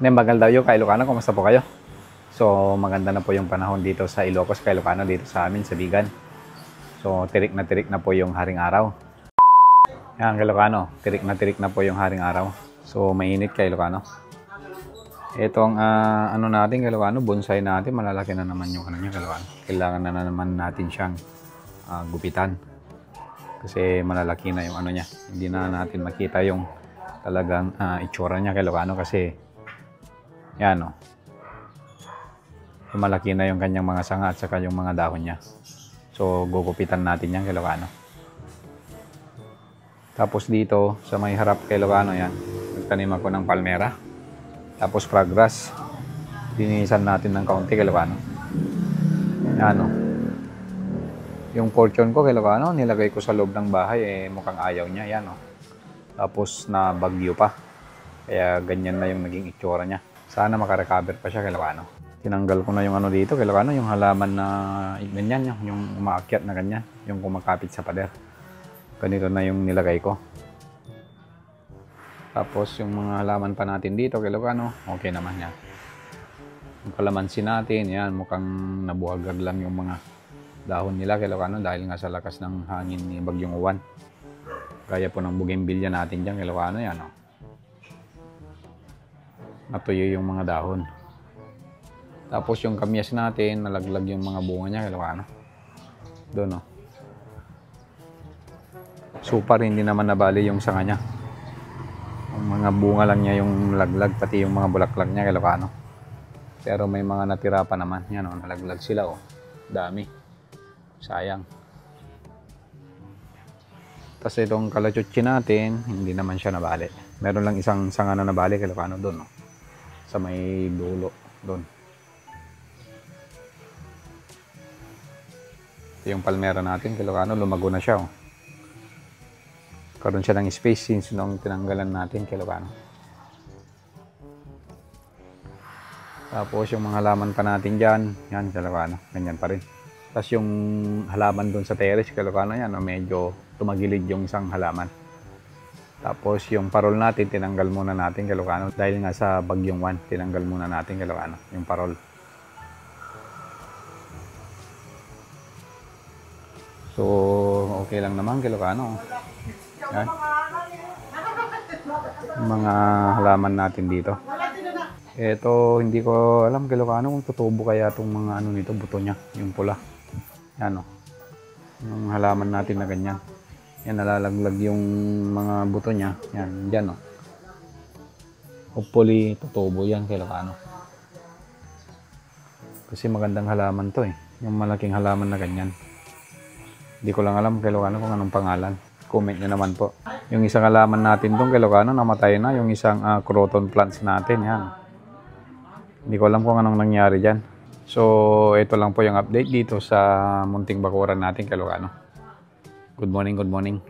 Nembagal daw yung Ilocano, kumusta po kayo? So maganda na po yung panahon dito sa Ilocos, Ilocano, dito sa amin sa Bigan. So tirik na po yung haring araw. Yan Ilocano, tirik na po yung haring araw. So mainit Ilocano. Itong ano natin Ilocano, bonsai natin, malalaki na naman yung ano niya Ilocano. Kailangan na naman natin siyang gupitan. Kasi malalaki na yung ano niya. Hindi na natin makita yung talagang itsura niya Ilocano kasi yan o. Malaki na yung kanyang mga sanga at saka yung mga dahon niya. So gugupitan natin yan Ilocano. Tapos dito sa may harap Ilocano yan, nagtanim ako ng palmera. Tapos fraggrass. Dinisan natin ng kaunti Ilocano. Yan o. Yung fortune ko Ilocano, nilagay ko sa loob ng bahay mukhang ayaw niya. Yan o. Tapos na bagyo pa. Kaya ganyan na yung naging itsura niya. Sana makarecover pa siya Ilocano. Tinanggal ko na yung ano dito Ilocano, yung halaman na ganyan, yung umaakyat na ganyan, yung kumakapit sa pader. Ganito na yung nilagay ko. Tapos yung mga halaman pa natin dito Ilocano, okay naman yan. Yung kalamansi natin, yan, mukhang nabuhagad lang yung mga dahon nila Ilocano dahil nga sa lakas ng hangin ni Bagyong Uwan. Gaya po ng bougainvillea natin dyan Ilocano, yan o. Natuyo yung mga dahon. Tapos yung kamyas natin, nalaglag yung mga bunga niya Ilocano. Doon o. Super, hindi naman nabali yung sanga niya. Yung mga bunga lang niya yung laglag, pati yung mga bulaklak niya Ilocano. Pero may mga natira pa naman. Yan o, nalaglag sila o. Dami. Sayang. Tapos itong kalachuchi natin, hindi naman siya nabali. Meron lang isang sanga na nabali Ilocano doon o. Sa may dulo doon. Yung palmera natin Ilocano, lumago na siya oh. Karoon siya ng space since nung tinanggalan natin Ilocano. Tapos yung mga halaman pa natin dyan, yan Ilocano, ganyan pa rin. Tapos yung halaman doon sa terrace Ilocano, yan medyo tumagilid yung isang halaman. Tapos yung parol natin, tinanggal muna natin Ilocano dahil nga sa Bagyong Uwan, tinanggal muna natin Ilocano, yung parol. So, okay lang naman Ilocano. Yan. Mga halaman natin dito. Ito, hindi ko alam Ilocano kung tutubo kaya itong mga ano nito, buto niya, yung pula. Yan o. Yung halaman natin na ganyan. Yan, nalalaglag yung mga buto niya. Yan, dyan o. Hopefully, tutubo yan Ilocano. Kasi magandang halaman to eh. Yung malaking halaman na ganyan. Hindi ko lang alam Ilocano kung anong pangalan. Comment nyo naman po. Yung isang halaman natin doon Ilocano, namatay na. Yung isang croton plants natin. Yan. Hindi ko alam kung anong nangyari dyan. So, ito lang po yung update dito sa munting bakuran natin Ilocano. Good morning, good morning.